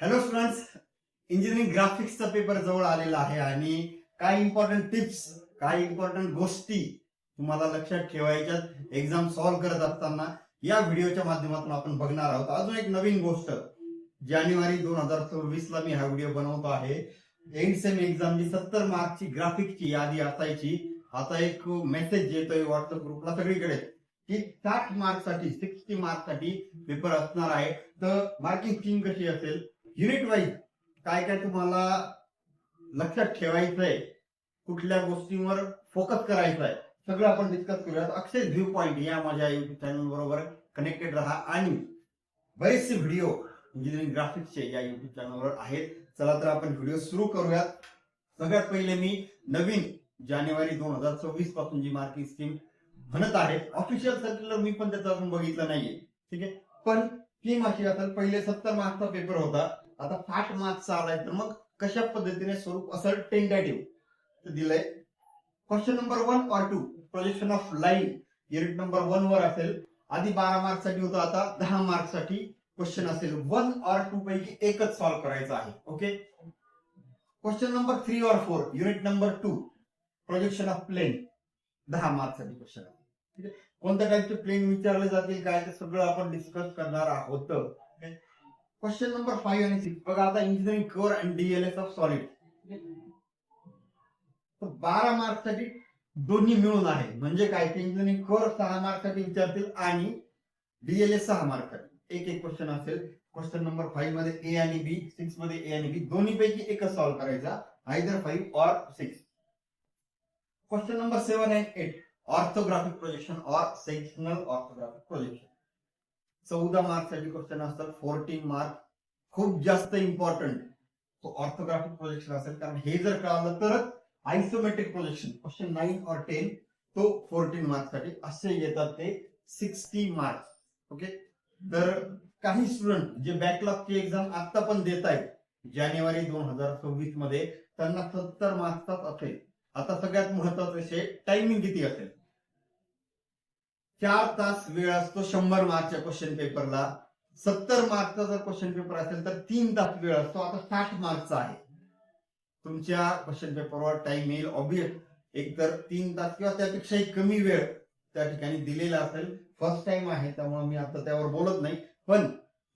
Hello students, engineering ग्राफिक्सचा paper जवळ आलेला आहे आणि काही इम्पॉर्टंट टिप्स, काही इम्पॉर्टंट गोष्टी तुम्हाला लक्षात ठेवायच्यात एक्झाम सॉल्व्ह करत असताना या व्हिडिओच्या माध्यमातून आपण बघणार आहोत. अजून एक नवीन गोष्ट, जानेवारी 2024 ला मी हा व्हिडिओ बनवतो आहे. एंड सेम एक्झामची 70 मार्कची ग्राफिक्सची यादी असायची. आता एक मेसेज येतोय व्हॉट्सअप ग्रुपला सगळीकडे की 60 मार्कसाठी 60 मार्कसाठी पेपर असणार आहे. तर मार्किंग स्कीम कशी असेल, युनिट वाईज काय काय तुम्हाला लक्षात ठेवायचंय, कुठल्या गोष्टींवर फोकस करायचा आहे, सगळं आपण डिस्कस करूया. अक्षय व्ह्यू पॉइंट या माझ्या युट्यूब चॅनल बरोबर कनेक्टेड राहा आणि बरेचसे व्हिडिओ इंजिनिअरिंग ग्राफिक्सचे या युट्यूब चॅनलवर आहेत. चला तर आपण व्हिडिओ सुरू करूयात. सगळ्यात पहिले मी नवीन जानेवारी 2024 पासून जी मार्किंग स्कीम म्हणत आहे, ऑफिशियल सर्क्युलर मी पण त्याचा अजून बघितलं नाहीये, ठीक आहे. पण स्कीम अशी असेल, पहिले 70 मार्कचा पेपर होता, आता 60 मार्क्सचा आलाय. तर मग कशा पद्धतीने स्वरूप असेल टेंटेटिव्ह दिलंय. क्वेश्चन नंबर 1 और 2 projection of line unit number 1 वर असेल. आधी 12 मार्क्ससाठी होतं, आता 10 मार्क्ससाठी क्वेश्चन असेल. 1 और 2 पैकी एकच सॉल्व्ह करायचा आहे. ओके. क्वेश्चन नंबर 3 और 4 unit number 2 projection of plane 10 मार्क्ससाठी क्वेश्चन आहे. ठीक आहे. कोणत्या टाईपचे प्लेन विचारले जातील काय ते सगळं आपण डिस्कस करणार आहोत. क्वेश्चन नंबर 5 आणि 6 बघा. आता engineering core and DLS of solid 12 मार्क्ससाठी दोन्ही मिळून आहे. म्हणजे काय, इंजिनिअरिंग कोर 6 मार्क्ससाठी विचारतील आणि डीएलएस 6 मार्क्ससाठी एक एक क्वेश्चन असेल. क्वेश्चन नंबर 5 मध्ये ए आणि बी, 6 मध्ये ए आणि बी, दोन्ही पैकी एकच सॉल्व्ह करायचा, आयदर 5 और 6. Question number 7 and 8 orthographic projection और सेक्शनल ऑर्थोग्राफिक प्रोजेक्शन 14 मार्क्ससाठी क्वेश्चन असतात. 14 मार्क खूप जास्त इम्पॉर्टंट तो ऑर्थोग्राफिक प्रोजेक्शन असेल, कारण हे जर कळालं तरच आयसोमेट्रिक प्रोजेक्शन क्वेश्चन 9 और 10 तो 14 मार्क्ससाठी असे येतात, ते 60 मार्क्स. ओके. तर काही स्टुडंट जे बॅकलॉगची एक्झाम आता पण देत आहेत जानेवारी 2024 मध्ये, त्यांना 70 मार्क्सचाच असेल. आता सगळ्यात महत्वाचं विषय, टायमिंग किती असेल. 4 तास वेळ असतो 100 मार्कच्या क्वेश्चन पेपरला. 70 मार्कचा जर क्वेश्चन पेपर असेल तर 3 तास वेळ असतो. आता 60 मार्कचा आहे, तुमच्या क्वेश्चन पेपरवर टाइम येईल ऑब्वियस. एक तर 3 तास किंवा त्यापेक्षाही कमी वेळ त्या ठिकाणी दिलेला असेल. फर्स्ट टाइम आहे त्यामुळे मी आता त्यावर बोलत नाही, पण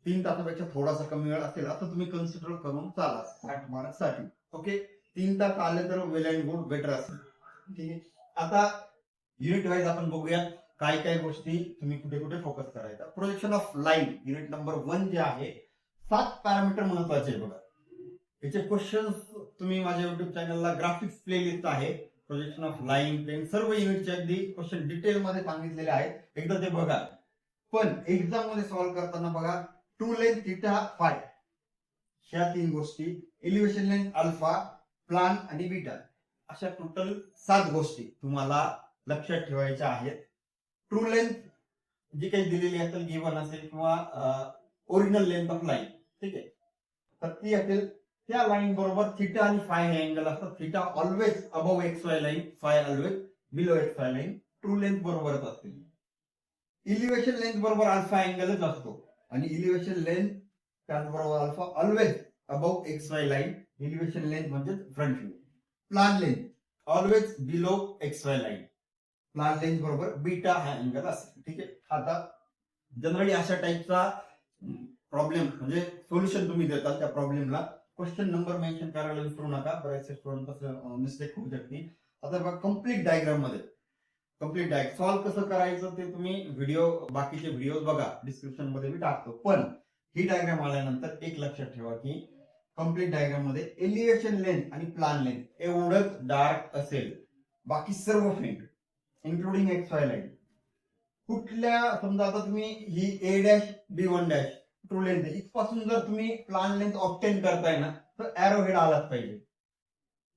3 तासापेक्षा थोडासा कमी वेळ असेल असं तुम्ही कन्सिडर करून चाला 60 मार्कसाठी. ओके. 3 तास आले तर वेल अँड गुड, बेटर असेल. ठीक आहे. आता युनिट वाईज आपण बघूया काय काय गोष्टी तुम्ही कुठे कुठे फोकस करायचा. Projection of line unit number 1 जे आहे, 7 पॅरामीटर महत्वाचे बघा. याचे क्वेश्चन तुम्ही माझ्या युट्यूब चॅनलला ग्राफिक्स प्लेलिस्ट आहे, प्रोजेक्शन ऑफ लाईन, प्लेन, सर्व युनिटचे अगदी क्वेश्चन डिटेल मध्ये सांगितलेले आहेत, एकदा ते बघा. पण एक्झाम मध्ये सॉल्व्ह करताना बघा, टू लेंथ थीटा फाय ह्या 3 गोष्टी, एलिव्हेशन लेंथ अल्फा, प्लान आणि बीटा, अशा टोटल 7 गोष्टी तुम्हाला लक्षात ठेवायच्या आहेत. ट्रू लेंथ जी काही दिलेली असेल, गिवन असेल किंवा ओरिजिनल लेंथ ऑफ लाईन, ठीक आहे, तर ती असेल. त्या लाईन बरोबर थीटा आणि फाय हे अँगल असतात. Theta always above X Y line, phi always below X Y line. True length बरोबरच असते. इलिव्हेशन लेंथ बरोबर अल्फा अँगलच असतो आणि इलिव्हेशन लेंथ त्याचबरोबर alpha always above X Y line. Elevation length म्हणजे front view. Plan length always below X Y line. Plan length बरोबर beta हा अँगल असेल. ठीक आहे. आता जनरली अशा टाईपचा प्रॉब्लेम म्हणजे सोल्युशन तुम्ही देतात त्या प्रॉब्लेमला क्वेश्चन नंबर मेन्शन करायला विसरू नका, बरेचसे स्टुडंट मिस्टेक होऊ शकते. आता बघा, कम्प्लीट डायग्राम मध्ये कम्प्लीट डायग्राम सॉल्व्ह कसं करायचं ते तुम्ही व्हिडिओ, बाकीचे व्हिडिओ बघा, डिस्क्रिप्शन मध्ये मी टाकतो. पण ही डायग्राम आल्यानंतर एक लक्षात ठेवा की कम्प्लीट डायग्राम मध्ये एलिव्हेशन लेंथ आणि प्लान लेंथ एवढंच डार्क असेल, बाकी सर्व faint including X Y line. कुठल्या, समजा आता तुम्ही ही A dash B one dash true length आहे, इथपासून जर तुम्ही प्लान लेंथ ऑब्टेन करताय ना, तर एरो हेड आलाच पाहिजे.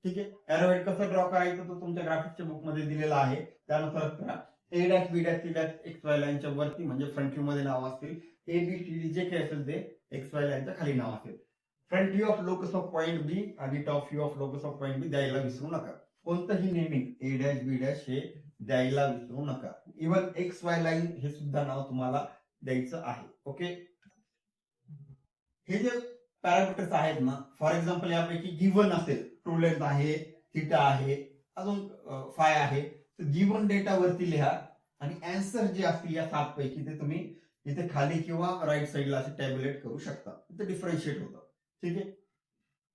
ठीक आहे. एरो हेड कसं ड्रॉ करायचं तो तुमच्या ग्राफिक्सच्या बुक मध्ये दिलेला आहे, त्यानुसार करा. A dash B dash C dash X Y लाईनच्या वरती म्हणजे फ्रंट व्ह्यू मध्ये नाव असतील. A B C D J काही असेल ते एक्स वाय लाईनच्या खाली नाव असेल. Front view of locus of point B आणि top view of locus of point B द्यायला विसरू नका. कोणतंही naming A dash B dash हे द्यायला विसरू नका. इव्हन एक्स वाय लाईन हे सुद्धा नाव तुम्हाला द्यायचं आहे. ओके. हे जे पॅरामीटर्स आहेत ना, फॉर एक्झाम्पल यापैकी गिव्हन असेल, ट्रू लेंथ आहे, थिटा आहे, अजून फाय आहे, तर गिव्हन डेटा वरती लिहा आणि अँसर जे असतील या 7 पैकी ते तुम्ही इथे खाली किंवा राईट साईडला असे टॅब्युलेट करू शकता. इथे डिफरन्शिएट होतं. ठीक आहे,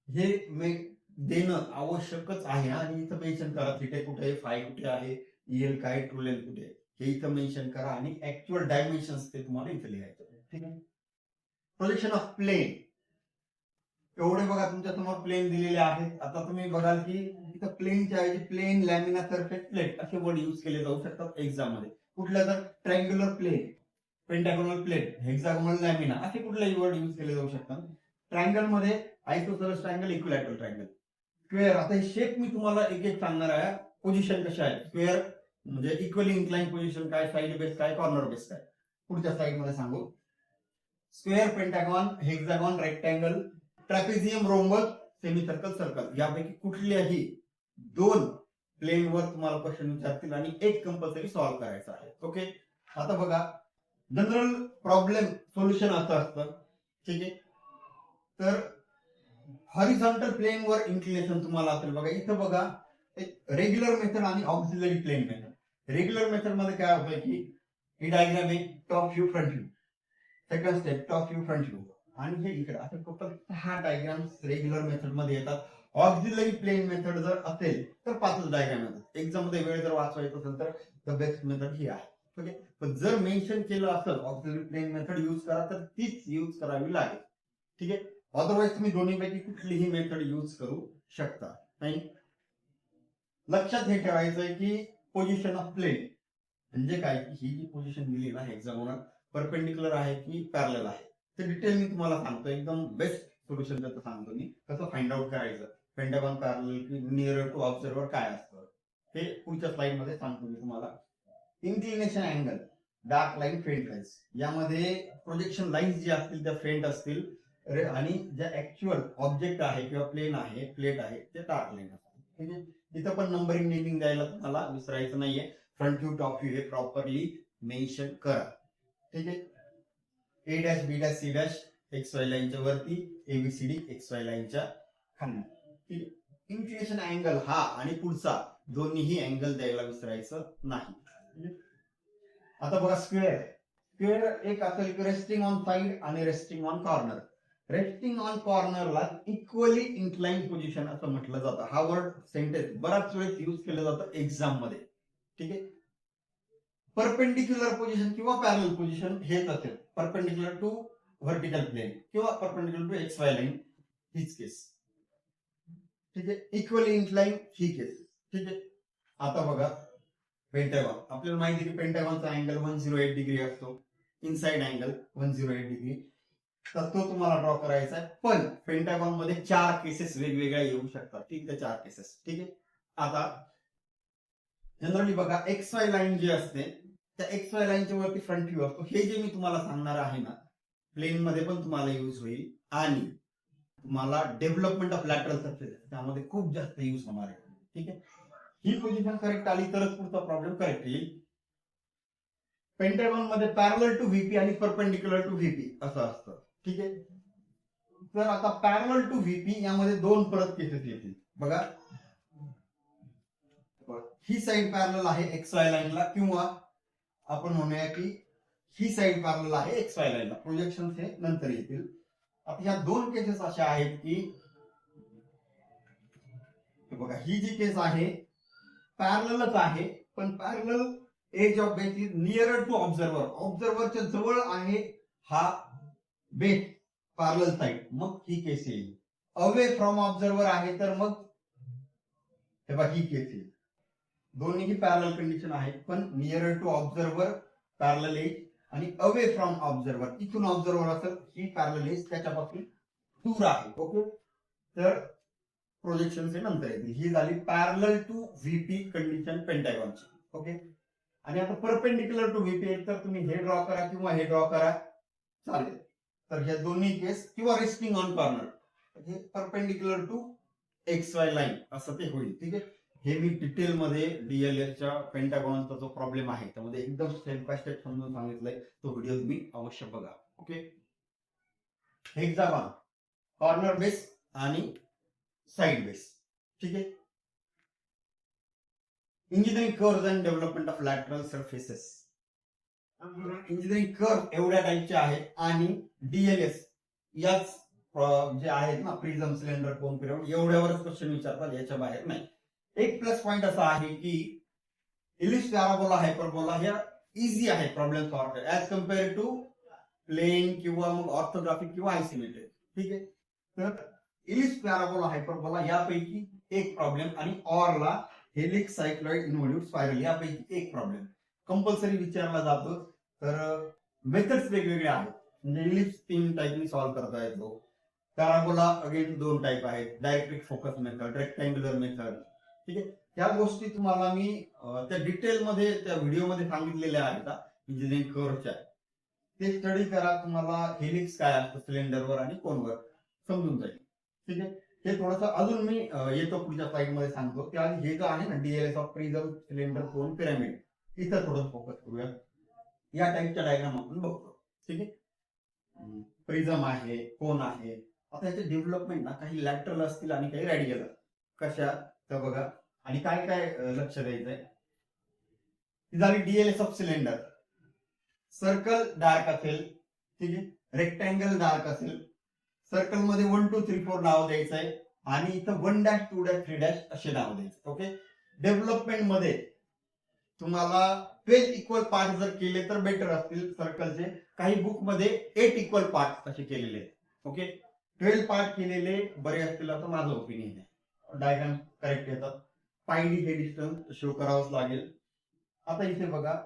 हे देणं आवश्यकच आहे आणि इथं मेन्शन करा थिटा कुठे आहे, फाय कुठे आहे, ईएल काय, ट्रू लेंथ कुठे आहे, हे इथं मेन्शन करा आणि ऍक्च्युअल डायमेन्शन्स ते तुम्हाला इथे लिहायचं. ठीक आहे, प्रोजेक्शन ऑफ प्लेन. एवढे बघा तुमच्या समोर प्लेन दिलेले आहेत. आता तुम्ही बघाल की इथं प्लेनच्या ऐवजी प्लेन, लॅमिना, सरफेस, प्लेट असे वर्ड युज केले जाऊ शकतात एक्झाम मध्ये. कुठल्या तर triangular plane, pentagonal plate, hexagonal lamina असे कुठलेही वर्ड युज केले जाऊ शकतात. ट्रायंगल मध्ये isosceles triangle, equilateral triangle. Square, आता हे शेप मी तुम्हाला एक एक सांगणार आहे. पोझिशन कशा आहे, स्क्वेअर म्हणजे इक्वली इन्क्लाइन पोझिशन काय, साइड बेस काय, कॉर्नर बेस काय, पुढच्या स्लाइड मध्ये सांगू. Square, pentagon, hexagon, rectangle, trapezium, rhombus, semi circle, circle यापैकी कुठल्याही 2 प्लेनवर तुम्हाला क्वेश्चन विचारतील आणि एक कंपल्सरी सॉल्व्ह करायचा आहे. ओके, आता बघा जनरल प्रॉब्लेम सोल्युशन असं असतं. ठीक आहे, तर हॉरिझॉन्टल प्लेनवर इन्क्लिनेशन तुम्हाला असेल बघा. इथं बघा एक रेग्युलर मेथड आणि auxiliary plane method. Regular method मध्ये काय होतं की ही डायग्राम आहे, top view, front view. Second step top view, front view आणि हे इकडे असं टोटल 6 डायग्राम्स रेग्युलर मेथड मध्ये येतात. ऑक्झिलरी प्लेन मेथड जर असेल तर 5 डायग्राम येतात. एक्झाम मध्ये वेळ जर वाचवायचा असेल तर द बेस्ट मेथड ही आहे. ओके, पण जर मेन्शन केलं असेल ऑक्झिलरी प्लेन मेथड यूज करा तर तीच यूज करावी लागेल. ठीक आहे, अदरवाईज तुम्ही दोन्हीपैकी कुठलीही मेथड यूज करू शकता. नाही, लक्षात हे ठेवायचंय की पोझिशन ऑफ प्लेन म्हणजे काय, ही जी पोझिशन दिली ना हेक्सागोनल, परपेंडिक्युलर आहे की पॅरलल आहे ते डिटेल मी तुम्हाला सांगतो. एकदम बेस्ट सोल्युशन त्याचं सांगतो मी कसं फाइंड आउट करायचं. पेंटागॉन, पॅरलल की नियर टू ऑब्झर्वर काय असतं हे पुढच्या स्लाइड मध्ये सांगतो मी तुम्हाला. Inclination angle, dark line, faint lines, यामध्ये प्रोजेक्शन लाईन्स जे असतील त्या फेंट असतील आणि ज्या ऍक्च्युअल ऑब्जेक्ट आहे किंवा प्लेन आहे, प्लेट आहे ते डार्क लाईन असतील. ठीक आहे, इथं पण नंबरिंग नेमिंग द्यायला तुम्हाला विसरायचं नाहीये. फ्रंट व्ह्यू, टॉप व्ह्यू हे प्रॉपरली मेन्शन करा. ठीक आहे, A dash, B dash, C dash X Y लाईनच्या वरती, एबीसीडी एक्स वाय लाईनच्या खाली. इन्क्लिनेशन अँगल हा आणि पुढचा दोन्हीही अँगल द्यायला विसरायचं नाही. आता बघा स्क्वेअर. स्क्वेअर एक असेल की रेस्टिंग ऑन साइड आणि resting on corner. Resting on कॉर्नरला इक्वली इन्क्लाइन पोझिशन असं म्हटलं जातं. हा वर्ड सेंटेन्स बराच वेळेस युज केलं जातं एक्झाम मध्ये. ठीक आहे, परपेंडिक्युलर पोझिशन किंवा पॅरलल पोझिशन हेच असेल. परपेंडिक्युलर टू व्हर्टिकल प्लेन किंवा perpendicular to X Y line हीच केस. ठीक आहे, इक्वली इन्क्लाइन ही केस. ठीक आहे, आता बघा पेंटागॉन. आपल्याला माहिती आहे की पेंटागॉनचा अँगल 108 डिग्री असतो, इनसाइड अँगल 108 डिग्री. तर तो तुम्हाला ड्रॉ करायचा आहे. पण पेंटागॉन मध्ये 4 केसेस वेगवेगळ्या येऊ शकतात. ठीक आहे, 4 केसेस. ठीक आहे, आता जनरली बघा एक्स वाय लाईन जी असते त्या एक्स वाय लाईनच्या वरती फ्रंट व्ह्यू असतो. हे जे मी तुम्हाला सांगणार आहे ना प्लेन मध्ये पण तुम्हाला युज होईल आणि तुम्हाला डेव्हलपमेंट ऑफ लॅटरल सरफेस त्यामध्ये खूप जास्त युज होणार आहे. ठीक आहे, ही पोझिशन करेक्ट आली तरच पुढचा प्रॉब्लेम करेक्ट येईल. पेंटागॉन मध्ये पॅरलल टू व्हीपी आणि परपेंडिक्युलर टू व्हीपी असं असतं. ठीक आहे, तर आता पॅरलल टू व्हीपी यामध्ये 2 परत केसेस येतील. बघा ही साइड पॅरलल आहे एक्स वाय लाईनला किंवा आपण म्हणूया की ही साइड पॅरलल आहे एक्स वाय लाईनला. प्रोजेक्शन हे नंतर येतील. आता ह्या 2 केसेस अशा आहेत की बघा ही जी केस आहे पॅरललच आहे पण parallel edge of base is near to observer. ऑब्झर्वरच्या जवळ आहे हा बेस पॅरलल साइड, मग ही केस येईल. अवे फ्रॉम ऑब्झर्वर आहे तर मग हे बघा ही केस येईल. दोन्हीही पॅरलल कंडिशन आहेत पण near to observer parallel edge आणि अवे फ्रॉम ऑब्झर्वर इथून ऑब्झर्वर असेल ही पॅरलल एज त्याच्यापासून दूर आहे. ओके, तर प्रोजेक्शन नंतर येतील. ही झाली पॅरलल टू व्हीपी कंडिशन पेंटागॉनची. ओके, आणि आता परपेंडिक्युलर टू व्हीपी तर तुम्ही हे ड्रॉ करा किंवा हे ड्रॉ करा चालेल. तर ह्या दोन्ही केस किंवा रेस्टिंग ऑन कॉर्नर हे perpendicular to X Y line असं ते होईल. ठीक आहे, हे मी डिटेल मध्ये डीएलएसच्या पेंटागॉनचा जो प्रॉब्लेम आहे त्यामध्ये एकदम स्टेप बाय स्टेप समजून सांगितलंय. तो व्हिडिओ तुम्ही अवश्य बघा. ओके, हेक्सागॉन कॉर्नर बेस आणि साइड बेस. ठीक आहे. Engineering curve and development of lateral surfaces. Engineering curve एवढ्या टाईपचे आहेत आणि डीएलएस याच जे आहेत ना, प्रिझम, सिलेंडर, कोन, पिरामिड, एवढ्यावरच क्वेश्चन विचारतात, याच्या बाहेर नाही. एक प्लस पॉइंट असा आहे की इलिप्स, पॅराबोला, हायपरबोला ह्या इझी आहे प्रॉब्लेम सॉल्व्ह करायला ऍज कम्पेअर टू प्लेन किंवा मग ऑर्थोग्राफिक किंवा आयसोमेट्रिक. ठीक आहे. तर इलिप्स, पॅराबोला, हायपरबोला यापैकी एक प्रॉब्लेम आणि ऑरला हेलिक्स, सायक्लॉइड, इन्व्हॉल्यूट, स्पायरल यापैकी एक प्रॉब्लेम कंपल्सरी विचारला जातो. तर मेथड्स वेगवेगळे आहेत. म्हणजे इलिप्स 3 टाईपनी सॉल्व्ह करता येतो. पॅराबोला अगेन 2 टाईप आहेत, डायरेक्ट्रिक फोकस मेथड, रेक्टँग्युलर मेथड. ठीक आहे. या गोष्टी तुम्हाला मी त्या डिटेलमध्ये त्या व्हिडिओमध्ये सांगितलेल्या आहेत इंजिनिअरिंग कर्व्हच्या. ते स्टडी करा, तुम्हाला हेलिक्स काय असतं सिलेंडरवर आणि कोनवर समजून जाईल. ठीक आहे. हे थोडंसं अजून मी येतो पुढच्या स्लाइडमध्ये सांगतो. त्याआधी हे जे आहे ना, DLS of prism, cylinder, cone, pyramid, इथं थोडं फोकस करूया. या टाईपच्या डायग्राम आपण बघतो. ठीक आहे. प्रिझम आहे, कोन आहे. आता याचे डेव्हलपमेंट ना काही लॅटरल असतील आणि काही रॅडियल. कशा तर बघा, आणि काय काय लक्ष द्यायचंय. ही झाली DLS of cylinder. Circle dark असेल, ठीक आहे, रेक्टँगल डार्क असेल. सर्कल मध्ये 1 2 3 4 नाव द्यायचंय आणि इथं 1 डॅश 2 डॅश 3 डॅश असे नाव द्यायचे. ओके. डेव्हलपमेंट मध्ये तुम्हाला 12 इक्वल पार्ट जर केले तर बेटर असतील सर्कलचे. काही बुक मध्ये 8 इक्वल पार्ट असे केलेले आहेत. ओके. 12 पार्ट केलेले बरे असतील असं माझं ओपिनियन आहे. डायग्राम करेक्ट येतात. पायडी हे डिस्टन्स शो करावंच लागेल. आता इथे बघा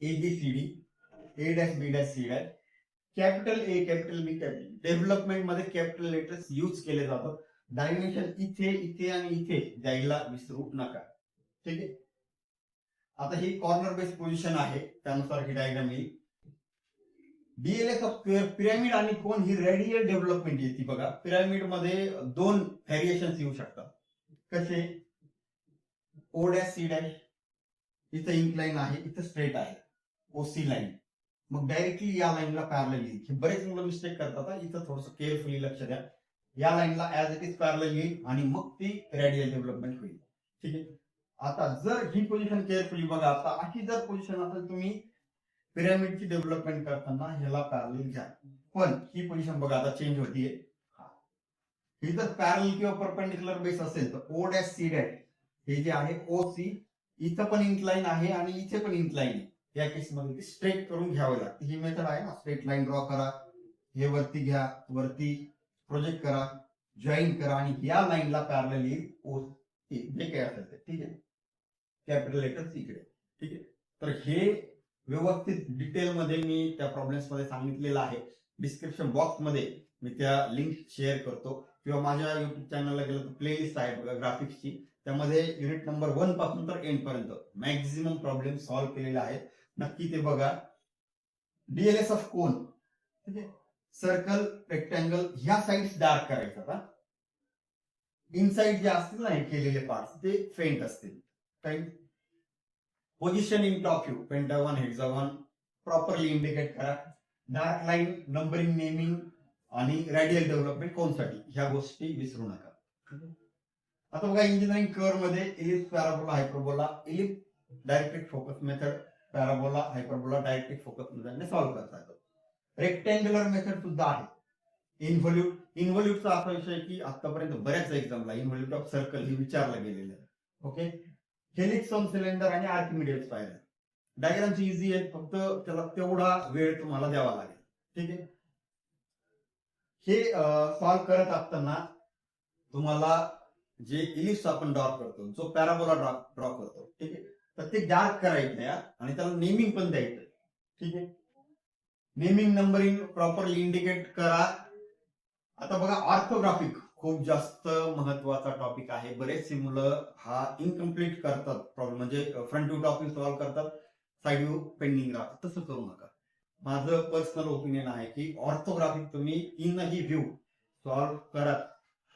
ABCD, A dash B dash C dash, capital A, capital B, capital. Development मध्ये कॅपिटल लेटर्स यूज केले जातात. डायमेन्शन इथे, इथे आणि इथे द्यायला विसरू नका. ठीक आहे. आता ही कॉर्नर बेस पोझिशन आहे, त्यानुसार ही डायग्राम येईल. डीएलएस ऑफ पिरामिड आणि कोन ही रेडियल डेव्हलपमेंट येते. बघा, पिरामिड मध्ये 2 व्हेरिएशन्स येऊ शकतात. कसे? O डॅश C डॅश, इथं इन्क्लाइन आहे, इथं स्ट्रेट आहे, OC लाईन. मग डायरेक्टली या लाईनला पॅरलल येईल. हे बरेच मुलं मिस्टेक करतात. इथं थोडंसं केअरफुली लक्ष द्या. या लाईनला ऍज इट इज पॅरलल येईल आणि मग ती रेडियल डेव्हलपमेंट होईल. ठीक आहे. आता जर ही पोझिशन केअरफुली बघा, आता अशी जर पोझिशन असेल, तुम्ही पिरामिडची डेव्हलपमेंट करताना ह्याला पॅरलल घ्या. पण ही पोझिशन बघा आता चेंज होतीये. ही जर पॅरलल किंवा परपेंडिक्युलर बेस असेल तर O डॅश C डॅश हे जे आहे OC इथं पण इन्क्लाइन आहे आणि इथे पण इन्क्लाइन आहे. या केसमध्ये स्ट्रेट करून घ्यावं लागतं. ही मेथड आहे ना, स्ट्रेट लाईन ड्रॉ करा, हे वरती घ्या, वरती प्रोजेक्ट करा, जॉईन करा आणि या लाईनला पॅरलल येईल OC जे काय असेल ते. ठीक आहे. कॅपिटल लेटर C कडे. ठीक आहे. तर हे व्यवस्थित डिटेलमध्ये मी त्या प्रॉब्लेम्स मध्ये सांगितलेलं आहे. डिस्क्रिप्शन बॉक्स मध्ये मी त्या लिंक शेअर करतो किंवा माझ्या युट्यूब चॅनलला गेलं तर प्लेलिस्ट आहे बघा ग्राफिक्सची, त्यामध्ये युनिट नंबर 1 पासून तर एंड पर्यंत मॅक्झिमम प्रॉब्लेम सॉल्व्ह केलेले आहेत. नक्की ते बघा. डीएलएस ऑफ कोन, ठीक आहे, सर्कल, रेक्टँगल ह्या साइड्स डार्क करायचा. इनसाइड जे असतील ना हे केलेले पार्ट ते फेंट असतील. काही position in top view, pentagon, hexagon properly indicate करा. डार्क लाईन, नंबरिंग, नेमिंग आणि रेडियल डेव्हलपमेंट कोणसाठी ह्या गोष्टी विसरू नका. आता बघा इंजिनिअरिंग कर्व्ह मध्ये ellipse, parabola, hyperbola. Ellipse directrix focus method, parabola, hyperbola directrix focus मेथडने सॉल्व्ह करता येतो. रेक्टँग्युलर मेथड सुद्धा आहे. इन्व्हॉल्यूटचा असा विषय की आतापर्यंत बऱ्याच एक्झामला इन्व्हॉल्यूट ऑफ सर्कल हे विचारलं गेलेलं आहे. ओके. हेलिक्स ऑन सिलेंडर आणि आर्किमिडीज स्पायरल डायग्रामची इझी आहे, फक्त त्याला तेवढा वेळ तुम्हाला द्यावा लागेल. ठीक आहे. हे सॉल्व्ह करत असताना तुम्हाला जे इलिप्स आपण ड्रॉ करतो, जो पॅराबोला ड्रॉ करतो, ठीक आहे, तर ते डार्क करायचं आहे आणि त्याला नेमिंग पण द्यायचं. ठीक आहे. नेमिंग, नंबरिंग प्रॉपरली इंडिकेट करा. आता बघा ऑर्थोग्राफिक खूप जास्त महत्वाचा टॉपिक आहे. बरेचसे मुलं हा इनकम्प्लीट करतात प्रॉब्लेम, म्हणजे फ्रंट व्ह्यू टॉपिक सॉल्व्ह करतात, साइड व्ह्यू पेंडिंग राहतात. तसं करू नका. माझं पर्सनल ओपिनियन आहे की ऑर्थोग्राफिक तुम्ही तीनही व्ह्यू सॉल्व्ह करा.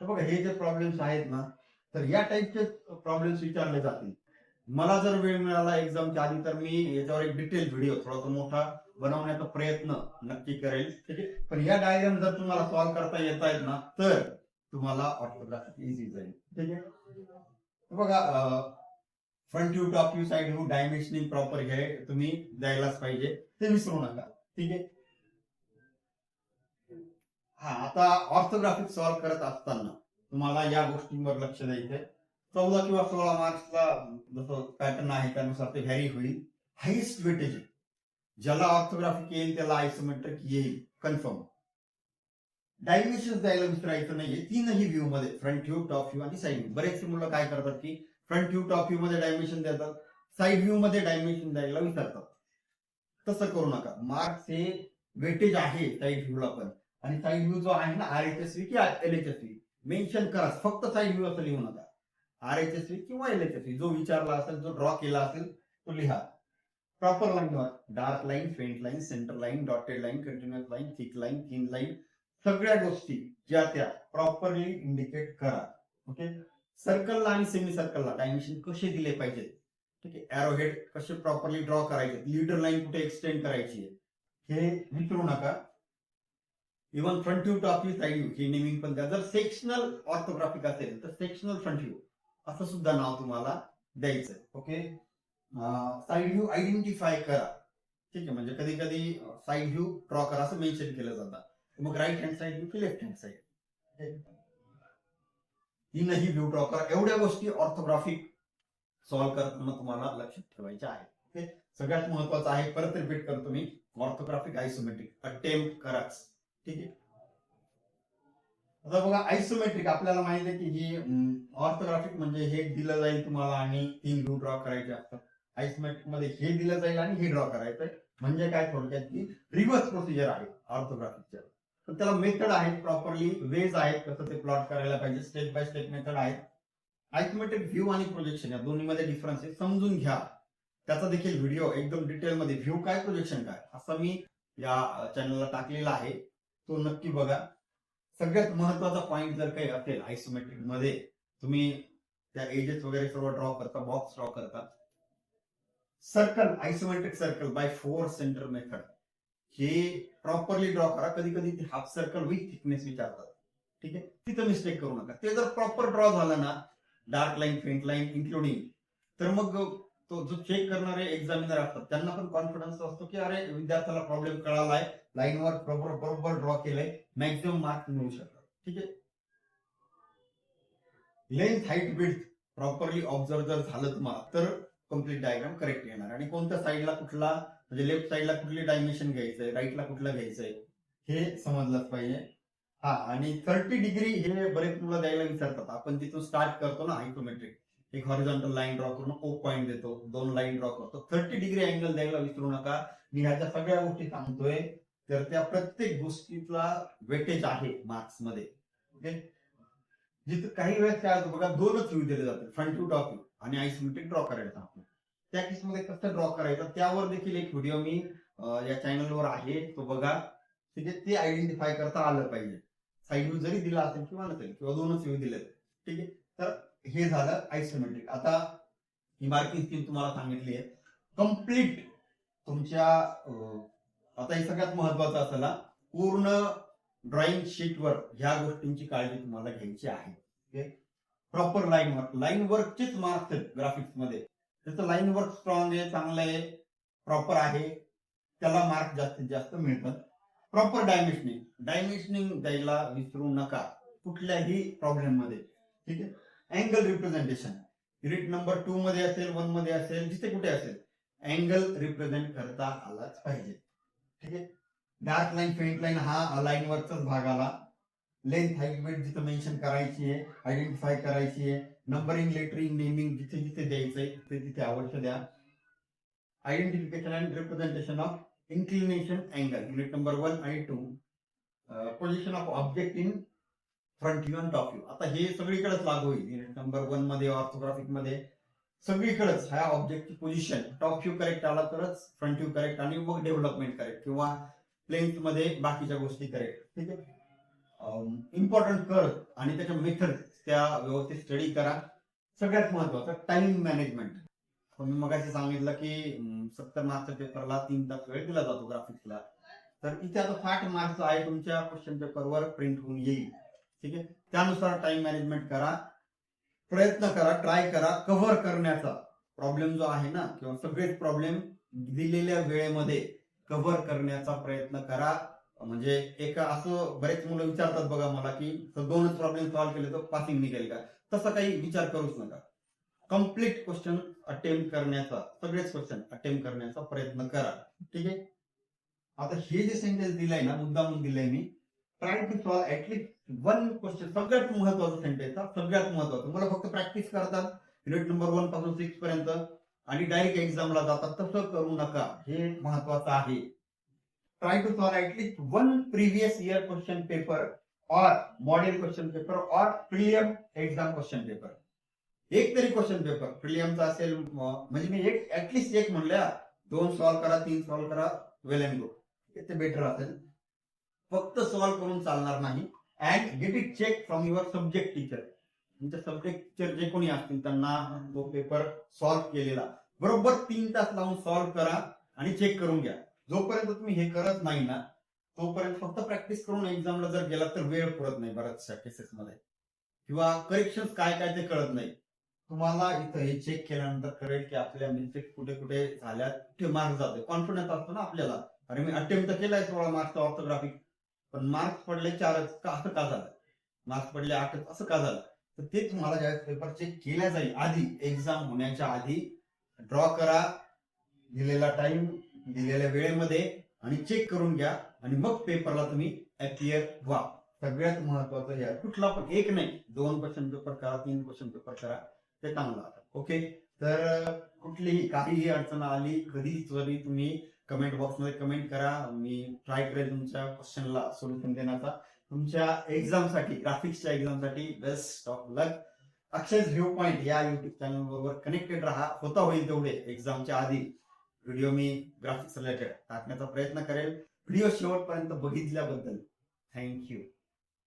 तर बघा हे जे प्रॉब्लेम्स आहेत ना, तर या टाईपचे प्रॉब्लेम्स विचारले जातील. मला जर वेळ मिळाला एक्झामच्या आधी तर मी याच्यावर एक डिटेल व्हिडिओ थोडासा मोठा बनवण्याचा प्रयत्न नक्की करेल. ठीक आहे, पण या डायग्राम जर तुम्हाला सॉल्व्ह करता येत आहेत ना तर तुम्हाला ऑर्थोग्राफिक इझी जाईल. ठीक आहे, बघा front view, top view, side view, dimensioning proper हे तुम्ही द्यायलाच पाहिजे, ते विसरू नका. ठीक आहे, हा आता ऑर्थोग्राफिक सॉल्व्ह करत असताना तुम्हाला या गोष्टींवर लक्ष द्यायचंय. 14 किंवा 16 मार्क्सला जसं पॅटर्न आहे त्यानुसार ते व्हॅरी होईल. हायेस्ट वेटेज ज्याला ऑर्थोग्राफिक येईल त्याला आयसोमेट्रिक येईल कन्फर्म. डायमेन्शन द्यायला विसरायचं नाहीये तीनही व्ह्यू मध्ये, फ्रंट व्ह्यू, टॉप व्ह्यू आणि साइड व्ह्यू. बरेचसे मुलं काय करतात की फ्रंट व्ह्यू, टॉप व्ह्यू मध्ये डायमेन्शन देतात, साइड व्ह्यू मध्ये डायमेन्शन द्यायला विसरतात. तसं करू नका. मार्क्स हे वेटेज आहे साइड व्ह्यूला पण, आणि साइड व्ह्यू जो आहे ना RHSV की LHSV मेन्शन करा, फक्त साइड व्ह्यू असं लिहू नका. RHSV किंवा LHSV जो विचारला असेल, जो ड्रॉ केला असेल तो लिहा. प्रॉपर लाईनवर dark line, faint line, centre line, dotted line, continuous line, thick line, thin line, सगळ्या गोष्टी ज्या त्या प्रॉपरली इंडिकेट करा. ओके, सर्कलला आणि सेमी सर्कलला डायमेन्शन कसे दिले पाहिजे. ठीक आहे, एरो हेड कसे प्रॉपरली ड्रॉ करायचे, लीडर लाईन कुठे एक्सटेंड करायची हे विसरू नका. Even front view, top view, side view हे नेमिंग पण द्या. जर सेक्शनल ऑर्थोग्राफिक असेल तर सेक्शनल फ्रंट व्ह्यू असं सुद्धा नाव तुम्हाला द्यायचंय. ओके, साइड व्ह्यू आयडेंटिफाय करा. ठीक आहे, म्हणजे कधी कधी साइड व्ह्यू ड्रॉ करा असं मेन्शन केलं जातं, मग राईट हँड साइड व्ह्यू की लेफ्ट हँड साइड, तीनही व्ह्यू ड्रॉ करा. एवढ्या गोष्टी ऑर्थोग्राफिक सॉल्व्ह करताना तुम्हाला लक्षात ठेवायच्या आहेत. ओके, सगळ्यात महत्वाचं आहे, परत रिपीट करतो मी, ऑर्थोग्राफिक आयसोमेट्रिक अटेम्प्ट कराच. ठीक आहे, आता बघा आयसोमेट्रिक आपल्याला माहिती आहे की ही ऑर्थोग्राफिक म्हणजे हे दिलं जाईल तुम्हाला आणि 3 व्ह्यू ड्रॉ करायचे असतात. आयसोमेट्रिक मध्ये हे दिलं जाईल आणि हे ड्रॉ करायचंय. म्हणजे काय, थोडक्यात की रिव्हर्स प्रोसिजर आहे ऑर्थोग्राफिकच्या. तर त्याला मेथड आहेत, प्रॉपरली वेज आहेत कसं ते प्लॉट करायला पाहिजे, स्टेप बाय स्टेप मेथड आहेत. आयसोमेट्रिक व्ह्यू आणि प्रोजेक्शन या दोन्हीमध्ये डिफरन्स आहे, समजून घ्या. त्याचा देखील व्हिडिओ एकदम डिटेलमध्ये व्ह्यू काय प्रोजेक्शन काय असं मी या चॅनलला टाकलेला आहे, तो नक्की बघा. सगळ्यात महत्वाचा पॉइंट जर काही असेल आयसोमेट्रिक मध्ये, तुम्ही त्या एजेस वगैरे सर्व ड्रॉ करता, बॉक्स ड्रॉ करता. Circle, isometric circle by 4 centre method हे प्रॉपरली ड्रॉ करा. कधी कधी ते हाफ सर्कल विथ थिकनेस विचारतात. ठीक आहे, तिथं मिस्टेक करू नका. ते जर प्रॉपर ड्रॉ झालं ना, dark line, faint line including, तर मग तो जो चेक करणारे एक्झामिनर असतात त्यांना पण कॉन्फिडन्स असतो की अरे विद्यार्थ्याला प्रॉब्लेम कळालाय, लाईनवर बरोबर ड्रॉ केलंय, मॅक्झिमम मार्क्स मिळू शकतात. ठीक आहे, length, height, width properly observe जर झालं तुम्हाला तर कम्प्लीट डायग्राम करेक्ट येणार. आणि कोणत्या साईडला कुठला, म्हणजे लेफ्ट साईडला कुठली डायमेन्शन घ्यायचंय, राईटला कुठलं घ्यायचंय हे समजलंच पाहिजे. हा, आणि 30 डिग्री हे बरेच मुलं द्यायला विचारतात. आपण तिथून स्टार्ट करतो ना आयसोमेट्रिक, एक हॉरिझॉन्टल लाईन ड्रॉ करून ओ पॉइंट देतो, 2 लाईन ड्रॉ करतो. 30 डिग्री अँगल द्यायला विसरू नका. मी ह्याच्या सगळ्या गोष्टी सांगतोय तर त्या प्रत्येक गोष्टीला वेटेज आहे मार्क्स मध्ये. ओके, जिथे काही वेळेस काय होतं बघा, 2च व्ह्यू दिले जाते, फ्रंट व्ह्यू, टॉप व्ह्यू आणि आयसोमेट्रिक ड्रॉ करायचं आपण. त्या केसमध्ये कसं ड्रॉ करायचं त्यावर देखील एक व्हिडिओ मी या चॅनलवर आहे, तो बघा. ठीक आहे, ते आयडेंटिफाय करता आलं पाहिजे. साइड व्ह्यू जरी दिला असेल किंवा नसेल, किंवा 2च व्ह्यू दिले. ठीक आहे, तर हे झालं आयसोमेट्रिक. आता ही मार्किंग स्कीम तुम्हाला सांगितली आहे कम्प्लीट तुमच्या. आता हे सगळ्यात महत्वाचं असलं, पूर्ण ड्रॉइंग शीटवर ह्या गोष्टींची काळजी तुम्हाला घ्यायची आहे. प्रॉपर लाईन वर्कचेच मार्क्स आहेत ग्राफिक्स मध्ये. त्याचं लाईन वर्क स्ट्रॉंग आहे, चांगलं आहे, प्रॉपर आहे, त्याला मार्क जास्तीत जास्त मिळतात. प्रॉपर डायमेन्शनिंग द्यायला विसरू नका कुठल्याही प्रॉब्लेम मध्ये. ठीक आहे, अँगल रिप्रेझेंटेशन युनिट नंबर 2 मध्ये असेल, 1 मध्ये असेल, जिथे कुठे असेल अँगल रिप्रेझेंट करता आलाच पाहिजे. ठीक आहे, डार्क लाईन, फेंट लाईन हा लाईन वरचाच भाग आला. लेंथ, हाईट, विड्थ जिथे मेन्शन करायची आहे, आयडेंटिफाय करायची आहे. नंबरिंग, लेटरिंग, नेमिंग जिथे जिथे द्यायचंय तिथे अवश्य द्या. Identification and representation of inclination angle unit number 1 आणि 2. Position of object in front view आणि टॉप व्ह्यू. आता हे सगळीकडेच लागू होईल. युनिट नंबर 1 मध्ये ऑर्थोग्राफिक मध्ये सगळीकडेच ह्या ऑब्जेक्टची पोझिशन, टॉप व्ह्यू करेक्ट आला तरच फ्रंट व्ह्यू करेक्ट, आणि मग डेव्हलपमेंट करेक्ट किंवा लेंथ मध्ये बाकीच्या गोष्टी करेक्ट. ठीक आहे, इम्पॉर्टंट कर्व आणि त्याच्या मेथड त्या व्यवस्थित स्टडी करा. सगळ्यात महत्वाचं टाइम मॅनेजमेंट. मी मगाशी सांगितलं की 70 मार्कच्या पेपरला 3 तास वेळ दिला जातो ग्राफिक्सला. तर इथे आता 60 मार्क्स आहे तुमच्या क्वेश्चन पेपरवर प्रिंट होऊन येईल. ठीक आहे, त्यानुसार टाइम मॅनेजमेंट करा, प्रयत्न करा, ट्राय करा कव्हर करण्याचा. प्रॉब्लेम जो आहे ना, किंवा सगळेच प्रॉब्लेम दिलेल्या वेळेमध्ये कव्हर करण्याचा प्रयत्न करा. म्हणजे एका असं बरेच मुलं विचारतात बघा मला की 2च प्रॉब्लेम सॉल्व्ह केले तर पासिंग निघेल का? तसा काही विचार करूच नका. कम्प्लीट क्वेश्चन अटेम्प्ट करण्याचा, सगळेच क्वेश्चन अटेम्प्ट करण्याचा प्रयत्न करा. ठीक आहे, आता हे जे सेंटेन्स दिलंय ना, मुद्दामून दिलंय मी, try to solve at least 1 question. सगळ्यात महत्वाचं सेंटेन्स, सगळ्यात महत्वाचं. मला फक्त प्रॅक्टिस करतात युनिट नंबर 1 पासून 6 पर्यंत आणि डायरेक्ट एक्झामला जातात, तसं करू नका. हे महत्वाचं आहे. Try to solve at least 1 previous year question paper और मॉडेल क्वेश्चन पेपर और प्रिलिम एक्झाम क्वेश्चन पेपर. एक तरी क्वेश्चन पेपर प्रिलियमचा असेल, म्हणजे मी एक ऍटलीस्ट एक म्हणल्या, 2 सॉल्व्ह करा, 3 सॉल्व्ह करा, वेल अँड गुड, ते बेटर असेल. फक्त सॉल्व्ह करून चालणार नाही. And get it check from your subject teacher. तुमचे सब्जेक्ट टीचर जे कोणी असतील त्यांना तो पेपर सॉल्व्ह केलेला बरोबर 3 तास लावून सॉल्व्ह करा आणि चेक करून घ्या. जोपर्यंत तुम्ही हे करत नाही ना, तोपर्यंत फक्त प्रॅक्टिस करून एक्झामला जर गेला तर वेळ पुरत नाही बऱ्याचशा केसेसमध्ये, किंवा करेक्शन काय काय ते कळत नाही. तुम्हाला इथं हे चेक केल्यानंतर कळेल की आपल्या मिस्टेक कुठे कुठे झाल्या, कुठे मार्क्स जाते. कॉन्फिडन्स असतो ना आपल्याला, अरे मी अटेम्प्ट केलाय 16 मार्क्सचा ऑर्थोग्राफिक, पण मार्क्स पडले 4च का, असं का झालं? मार्क्स पडले 8च असं का झालं? तर ते तुम्हाला ज्यावेळेस पेपर चेक केल्या जाईल आधी, एक्झाम होण्याच्या आधी ड्रॉ करा दिलेला टाइम, दिलेल्या वेळेमध्ये, आणि चेक करून घ्या, आणि मग पेपरला तुम्ही अपियर व्हा. सगळ्यात महत्वाचं हे, कुठला पण एक नाही, 2 क्वेश्चन पेपर करा, 3 क्वेश्चन पेपर करा, ते चांगलं आहे. ओके, तर कुठलीही काहीही अडचण आली कधी तरी तुम्ही कमेंट बॉक्समध्ये कमेंट करा. मी ट्राय करेन तुमच्या क्वेश्चनला सोल्युशन देण्याचा. तुमच्या एक्झामसाठी, ग्राफिक्सच्या एक्झामसाठी best of luck. Akshay view point या युट्यूब चॅनल बरोबर कनेक्टेड राहा. होता होईल तेवढे एक्झामच्या आधी व्हिडिओ मी ग्राफिक्स रिलेटेड टाकण्याचा प्रयत्न करेल. व्हिडिओ शेवटपर्यंत बघितल्याबद्दल थँक्यू.